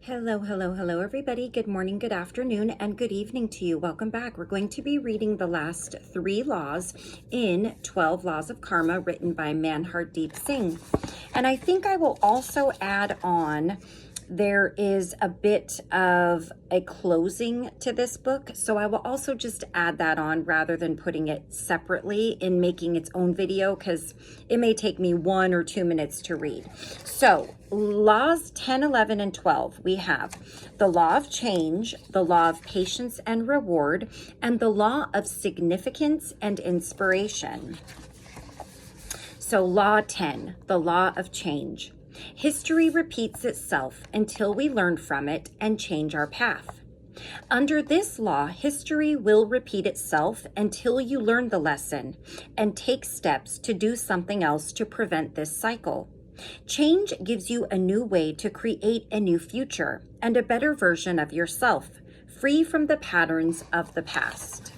Hello, everybody. Good morning, good afternoon, and good evening to you. Welcome back. We're going to be reading the last 3 laws in 12 Laws of Karma, written by Manhardeep Singh. And I think I will also add on, there is a bit of a closing to this book, so I will also just add that on rather than putting it separately in making its own video, because it may take me 1 or 2 minutes to read. So laws 10, 11, and 12, we have the law of change, the law of patience and reward, and the law of significance and inspiration. So law 10, the law of change. History repeats itself until we learn from it and change our path. Under this law, history will repeat itself until you learn the lesson and take steps to do something else to prevent this cycle. Change gives you a new way to create a new future and a better version of yourself, free from the patterns of the past.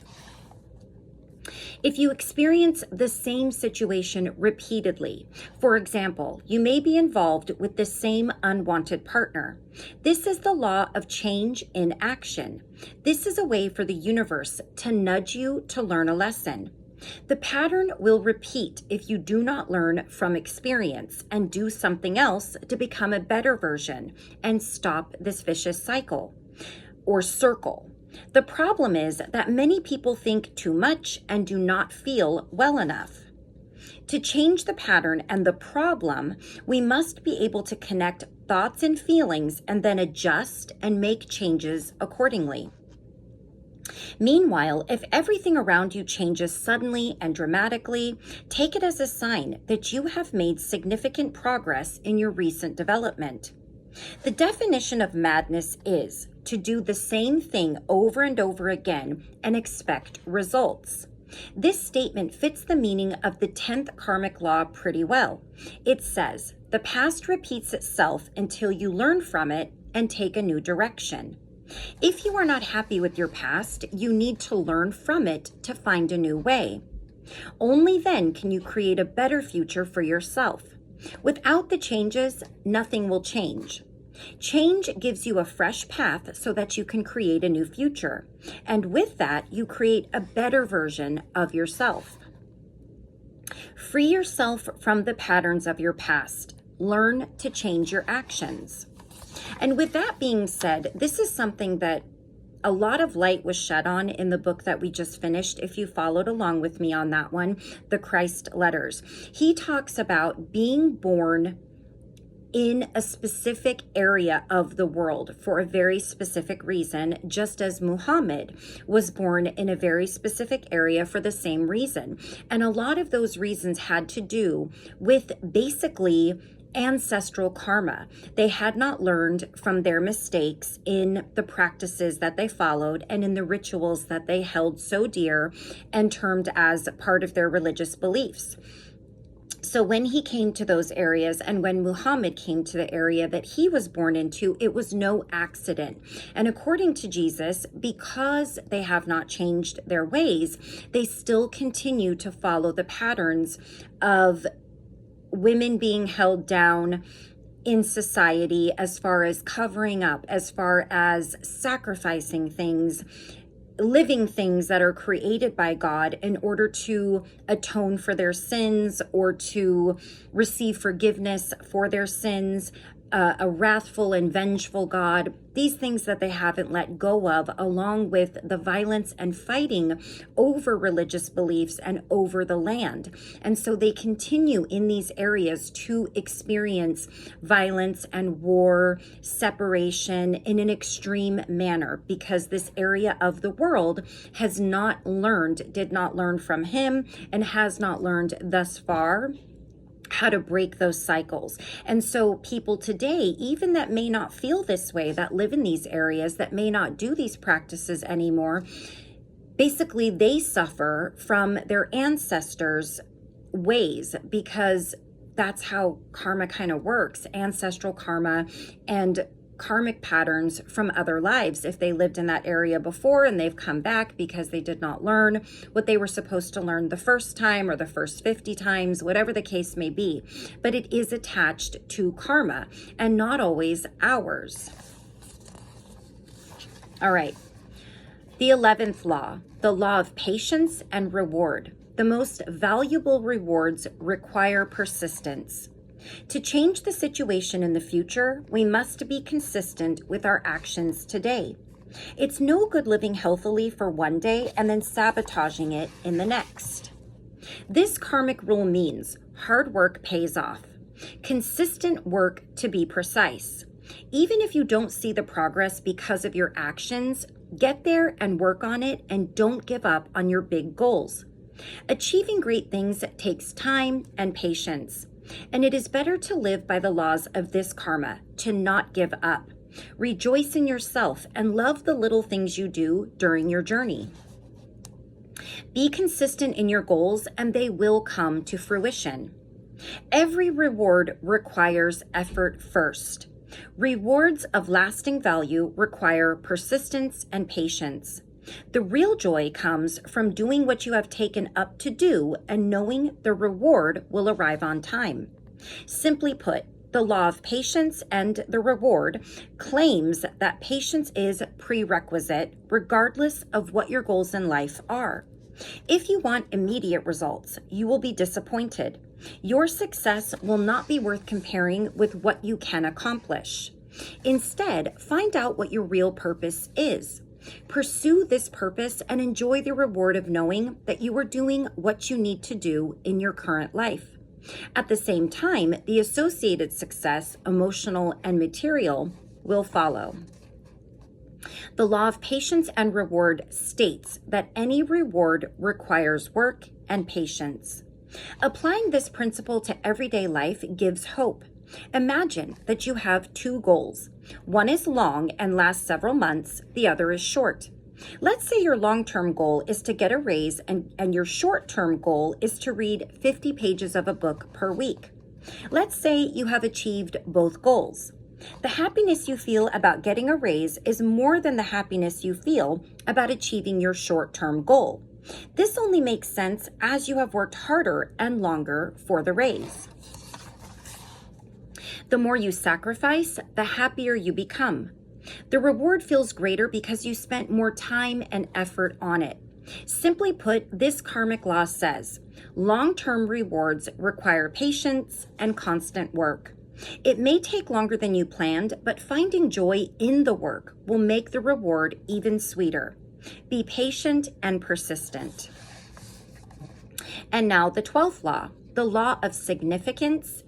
If you experience the same situation repeatedly, for example, you may be involved with the same unwanted partner. This is the law of change in action. This is a way for the universe to nudge you to learn a lesson. The pattern will repeat if you do not learn from experience and do something else to become a better version and stop this vicious cycle or circle. The problem is that many people think too much and do not feel well enough. To change the pattern and the problem, we must be able to connect thoughts and feelings and then adjust and make changes accordingly. Meanwhile, if everything around you changes suddenly and dramatically, take it as a sign that you have made significant progress in your recent development. The definition of madness is to do the same thing over and over again and expect results. This statement fits the meaning of the 10th karmic law pretty well. It says, the past repeats itself until you learn from it and take a new direction. If you are not happy with your past, you need to learn from it to find a new way. Only then can you create a better future for yourself. Without the changes, nothing will change. Change gives you a fresh path so that you can create a new future. And with that, you create a better version of yourself. Free yourself from the patterns of your past. Learn to change your actions. And with that being said, this is something that a lot of light was shed on in the book that we just finished. If you followed along with me on that one, the Christ Letters, he talks about being born in a specific area of the world for a very specific reason, just as Muhammad was born in a very specific area for the same reason. And a lot of those reasons had to do with basically ancestral karma. They had not learned from their mistakes in the practices that they followed and in the rituals that they held so dear and termed as part of their religious beliefs. So when he came to those areas and when Muhammad came to the area that he was born into, it was no accident. And according to Jesus, because they have not changed their ways, they still continue to follow the patterns of women being held down in society, as far as covering up, as far as sacrificing things, living things that are created by God in order to atone for their sins or to receive forgiveness for their sins, a wrathful and vengeful God, these things that they haven't let go of, along with the violence and fighting over religious beliefs and over the land. And so they continue in these areas to experience violence and war, separation in an extreme manner, because this area of the world has not learned, did not learn from him, and has not learned thus far how to break those cycles. And so people today, even that may not feel this way, that live in these areas, that may not do these practices anymore, basically they suffer from their ancestors' ways, because that's how karma kind of works, ancestral karma and karmic patterns from other lives. If they lived in that area before and they've come back because they did not learn what they were supposed to learn the first time or the first 50 times, whatever the case may be. But it is attached to karma and not always ours. All right. The 11th law, the law of patience and reward. The most valuable rewards require persistence. To change the situation in the future, we must be consistent with our actions today. It's no good living healthily for one day and then sabotaging it in the next. This karmic rule means hard work pays off. Consistent work, to be precise. Even if you don't see the progress because of your actions, get there and work on it, and don't give up on your big goals. Achieving great things takes time and patience, and it is better to live by the laws of this karma, to not give up. Rejoice in yourself and love the little things you do during your journey. Be consistent in your goals and they will come to fruition. Every reward requires effort first. Rewards of lasting value require persistence and patience. The real joy comes from doing what you have taken up to do and knowing the reward will arrive on time. Simply put, the law of patience and the reward claims that patience is prerequisite regardless of what your goals in life are. If you want immediate results, you will be disappointed. Your success will not be worth comparing with what you can accomplish. Instead, find out what your real purpose is. Pursue this purpose and enjoy the reward of knowing that you are doing what you need to do in your current life. At the same time, the associated success, emotional and material, will follow. The law of patience and reward states that any reward requires work and patience. Applying this principle to everyday life gives hope. Imagine that you have two goals. One is long and lasts several months, the other is short. Let's say your long-term goal is to get a raise and your short-term goal is to read 50 pages of a book per week. Let's say you have achieved both goals. The happiness you feel about getting a raise is more than the happiness you feel about achieving your short-term goal. This only makes sense as you have worked harder and longer for the raise. The more you sacrifice, the happier you become. The reward feels greater because you spent more time and effort on it. Simply put, this karmic law says, long-term rewards require patience and constant work. It may take longer than you planned, but finding joy in the work will make the reward even sweeter. Be patient and persistent. And now the 12th law, the law of significance.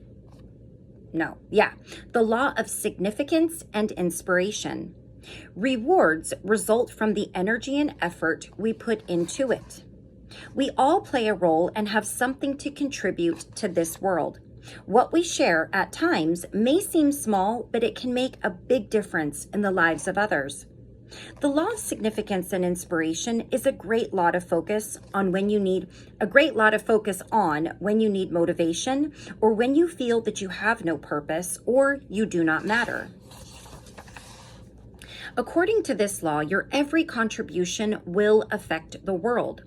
The law of significance and inspiration. Rewards result from the energy and effort we put into it. We all play a role and have something to contribute to this world. What we share at times may seem small, but it can make a big difference in the lives of others. The law of significance and inspiration is a great law to focus on when you need motivation, or when you feel that you have no purpose or you do not matter. According to this law, your every contribution will affect the world.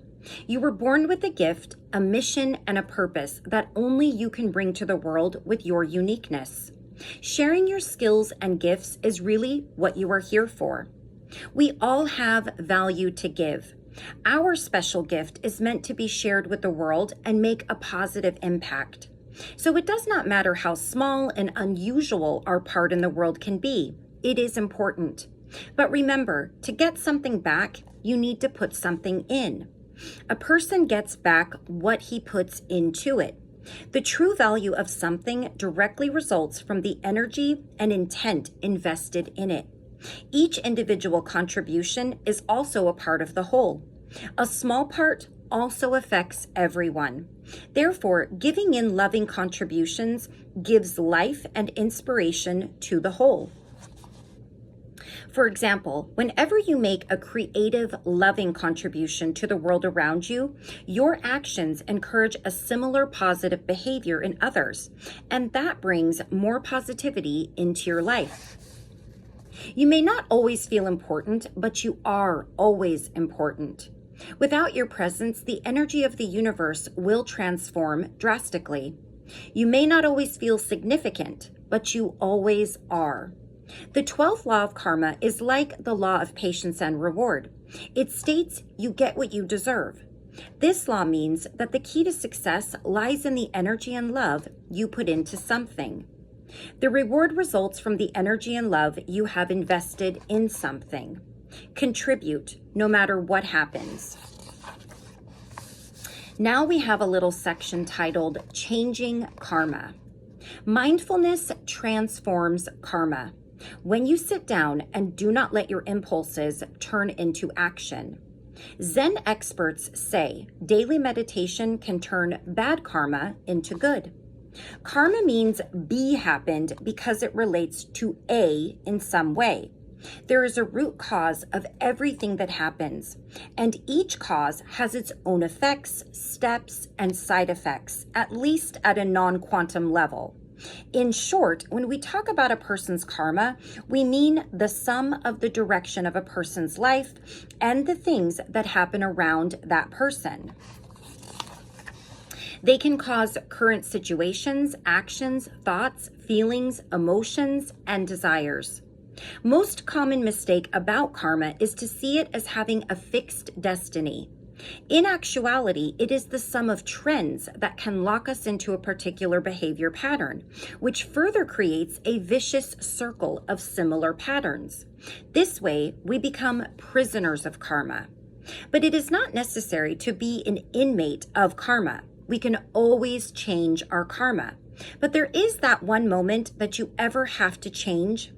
You were born with a gift, a mission, and a purpose that only you can bring to the world with your uniqueness. Sharing your skills and gifts is really what you are here for. We all have value to give. Our special gift is meant to be shared with the world and make a positive impact. So it does not matter how small and unusual our part in the world can be. It is important. But remember, to get something back, you need to put something in. A person gets back what he puts into it. The true value of something directly results from the energy and intent invested in it. Each individual contribution is also a part of the whole. A small part also affects everyone. Therefore, giving in loving contributions gives life and inspiration to the whole. For example, whenever you make a creative, loving contribution to the world around you, your actions encourage a similar positive behavior in others, and that brings more positivity into your life. You may not always feel important, but you are always important. Without your presence, the energy of the universe will transform drastically. You may not always feel significant, but you always are. The 12th law of karma is like the law of patience and reward. It states you get what you deserve. This law means that the key to success lies in the energy and love you put into something. The reward results from the energy and love you have invested in something. Contribute no matter what happens. Now we have a little section titled Changing Karma. Mindfulness transforms karma. When you sit down and do not let your impulses turn into action. Zen experts say daily meditation can turn bad karma into good. Karma means B happened because it relates to A in some way. There is a root cause of everything that happens, and each cause has its own effects, steps, and side effects, at least at a non-quantum level. In short, when we talk about a person's karma, we mean the sum of the direction of a person's life and the things that happen around that person. They can cause current situations, actions, thoughts, feelings, emotions, and desires. Most common mistake about karma is to see it as having a fixed destiny. In actuality, it is the sum of trends that can lock us into a particular behavior pattern, which further creates a vicious circle of similar patterns. This way, we become prisoners of karma. But it is not necessary to be an inmate of karma. We can always change our karma. But there is that one moment that you ever have to change.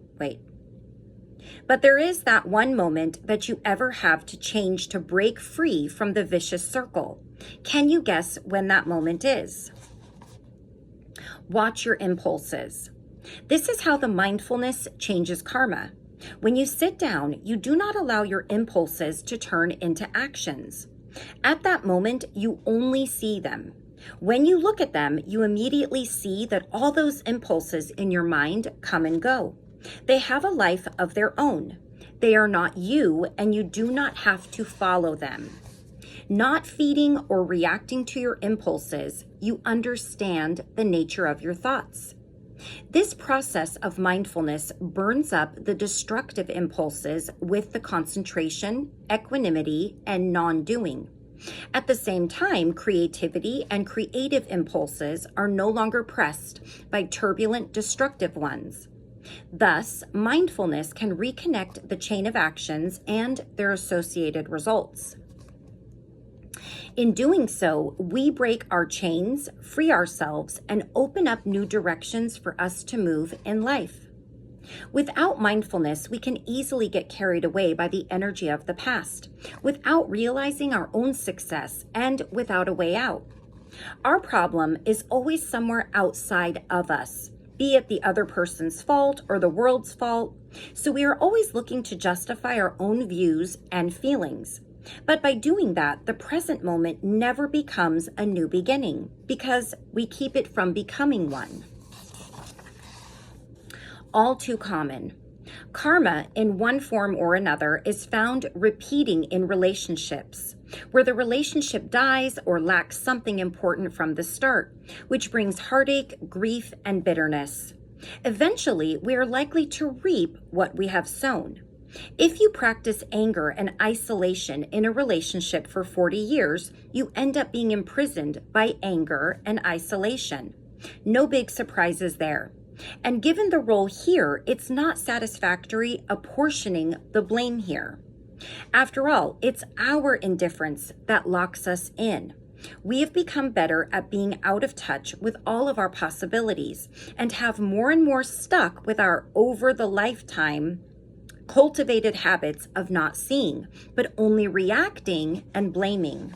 But there is that one moment that you ever have to change to break free from the vicious circle. Can you guess when that moment is? Watch your impulses. This is how the mindfulness changes karma. When you sit down, you do not allow your impulses to turn into actions. At that moment, you only see them. When you look at them, you immediately see that all those impulses in your mind come and go. They have a life of their own. They are not you, and you do not have to follow them. Not feeding or reacting to your impulses, you understand the nature of your thoughts. This process of mindfulness burns up the destructive impulses with the concentration, equanimity, and non-doing. At the same time, creativity and creative impulses are no longer pressed by turbulent, destructive ones. Thus, mindfulness can reconnect the chain of actions and their associated results. In doing so, we break our chains, free ourselves, and open up new directions for us to move in life. Without mindfulness, we can easily get carried away by the energy of the past, without realizing our own success and without a way out. Our problem is always somewhere outside of us, be it the other person's fault or the world's fault. So we are always looking to justify our own views and feelings. But by doing that, the present moment never becomes a new beginning because we keep it from becoming one. All too common. Karma, in one form or another, is found repeating in relationships, where the relationship dies or lacks something important from the start, which brings heartache, grief, and bitterness. Eventually, we are likely to reap what we have sown. If you practice anger and isolation in a relationship for 40 years, you end up being imprisoned by anger and isolation. No big surprises there. And given the role here, it's not satisfactory apportioning the blame here. After all, it's our indifference that locks us in. We have become better at being out of touch with all of our possibilities and have more and more stuck with our over the lifetime cultivated habits of not seeing, but only reacting and blaming.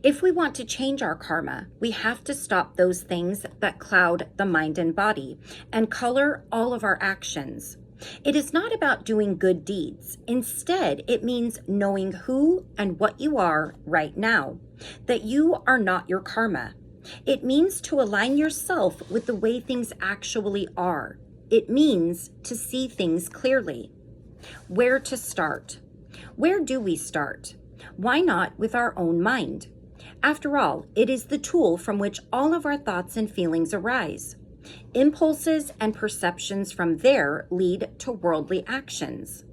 If we want to change our karma, we have to stop those things that cloud the mind and body and color all of our actions. It is not about doing good deeds. Instead, it means knowing who and what you are right now, that you are not your karma. It means to align yourself with the way things actually are. It means to see things clearly. Where to start? Where do we start? Why not with our own mind? After all, it is the tool from which all of our thoughts and feelings arise. Impulses and perceptions from there lead to worldly actions.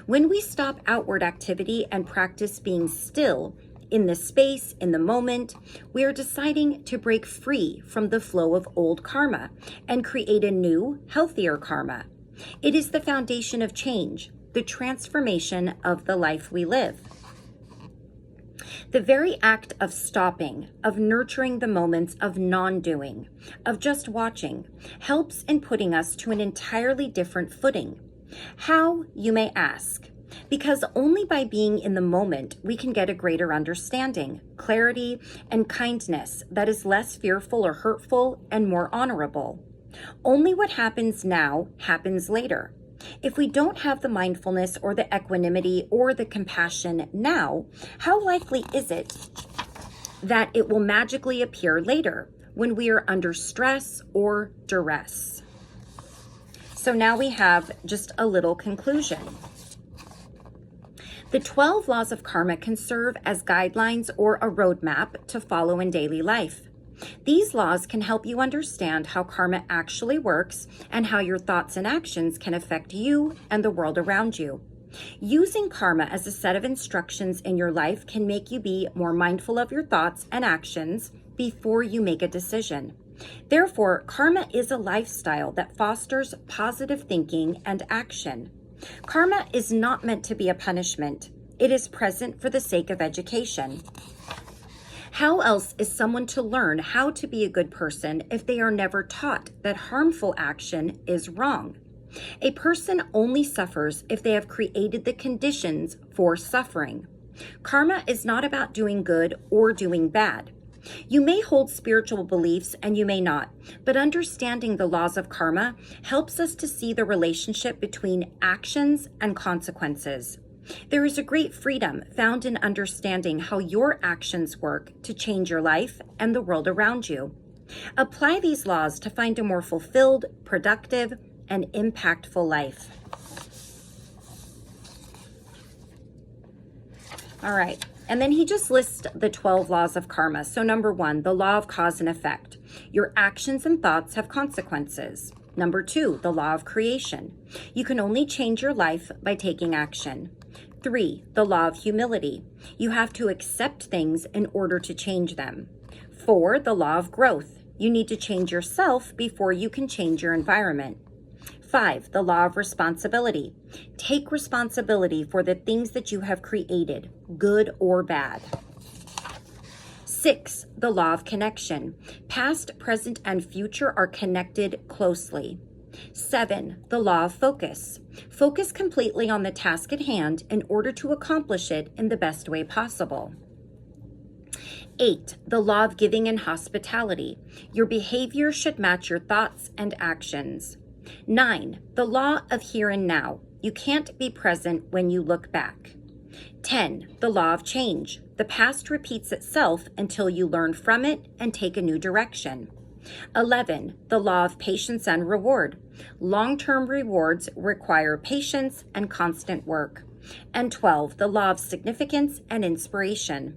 When we stop outward activity and practice being still in the space, in the moment, we are deciding to break free from the flow of old karma and create a new, healthier karma. It is the foundation of change, the transformation of the life we live. The very act of stopping, of nurturing the moments of non-doing, of just watching, helps in putting us to an entirely different footing. How, you may ask? Because only by being in the moment we can get a greater understanding, clarity, and kindness that is less fearful or hurtful and more honorable. Only what happens now happens later. If we don't have the mindfulness or the equanimity or the compassion now, how likely is it that it will magically appear later when we are under stress or duress? So now we have just a little conclusion. The 12 laws of karma can serve as guidelines or a roadmap to follow in daily life. These laws can help you understand how karma actually works and how your thoughts and actions can affect you and the world around you. Using karma as a set of instructions in your life can make you be more mindful of your thoughts and actions before you make a decision. Therefore, karma is a lifestyle that fosters positive thinking and action. Karma is not meant to be a punishment. It is present for the sake of education. How else is someone to learn how to be a good person if they are never taught that harmful action is wrong? A person only suffers if they have created the conditions for suffering. Karma is not about doing good or doing bad. You may hold spiritual beliefs and you may not, but understanding the laws of karma helps us to see the relationship between actions and consequences. There is a great freedom found in understanding how your actions work to change your life and the world around you. Apply these laws to find a more fulfilled, productive, and impactful life. All right. And then he just lists the 12 laws of karma. So number 1, the law of cause and effect. Your actions and thoughts have consequences. Number 2, the law of creation. You can only change your life by taking action. 3, the law of humility. You have to accept things in order to change them. 4, the law of growth. You need to change yourself before you can change your environment. 5, the law of responsibility. Take responsibility for the things that you have created, good or bad. 6, the law of connection. Past, present, and future are connected closely. 7, the law of focus. Focus completely on the task at hand in order to accomplish it in the best way possible. 8, the law of giving and hospitality. Your behavior should match your thoughts and actions. 9, the law of here and now. You can't be present when you look back. 10, the law of change. The past repeats itself until you learn from it and take a new direction. 11, the law of patience and reward. Long-term rewards require patience and constant work. And 12, the law of significance and inspiration.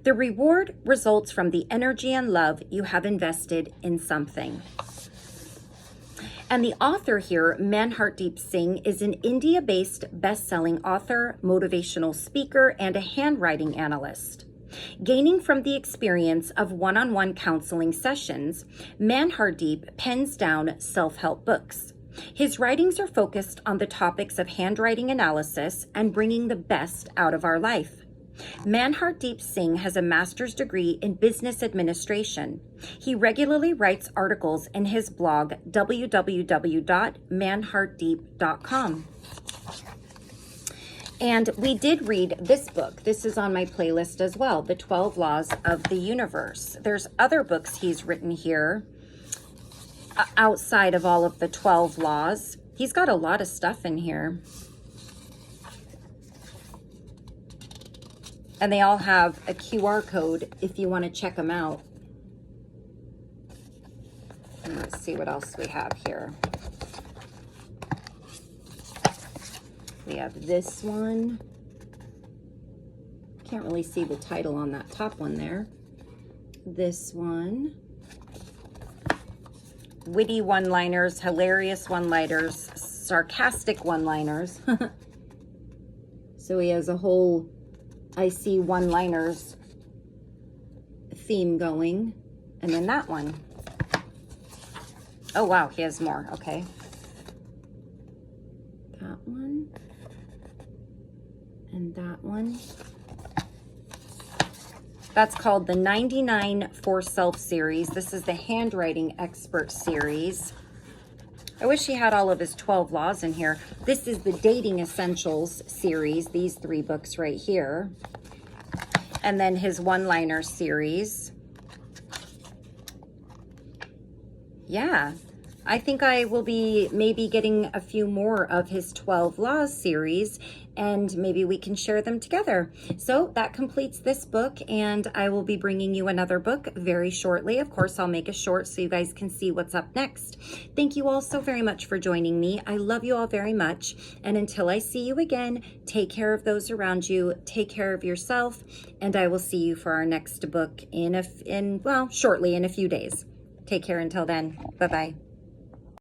The reward results from the energy and love you have invested in something. And the author here, Manhardeep Singh, is an India-based best-selling author, motivational speaker, and a handwriting analyst. Gaining from the experience of one-on-one counseling sessions, Manhardeep pens down self-help books. His writings are focused on the topics of handwriting analysis and bringing the best out of our life. Manhardeep Singh has a master's degree in business administration. He regularly writes articles in his blog, www.manhardeep.com. And we did read this book. This is on my playlist as well, The 12 Laws of the Universe. There's other books he's written here outside of all of the 12 laws. He's got a lot of stuff in here. And they all have a QR code if you want to check them out. And let's see what else we have here. We have this one. Can't really see the title on that top one there. This one. witty one-liners, hilarious one-liners, sarcastic one-liners. So he has a whole I see one-liners theme going. And then that one. Oh, wow, he has more. Okay. That one. And that one. That's called the 99 for Self series. This is the Handwriting Expert series. I wish he had all of his 12 laws in here. This is the Dating Essentials series, these 3 books right here. And then his one-liner series. Yeah, I think I will be maybe getting a few more of his 12 Laws series, and maybe we can share them together. So that completes this book, and I will be bringing you another book very shortly. Of course, I'll make a short so you guys can see what's up next. Thank you all so very much for joining me. I love you all very much, and until I see you again, take care of those around you, take care of yourself, and I will see you for our next book shortly, in a few days. Take care until then. Bye-bye.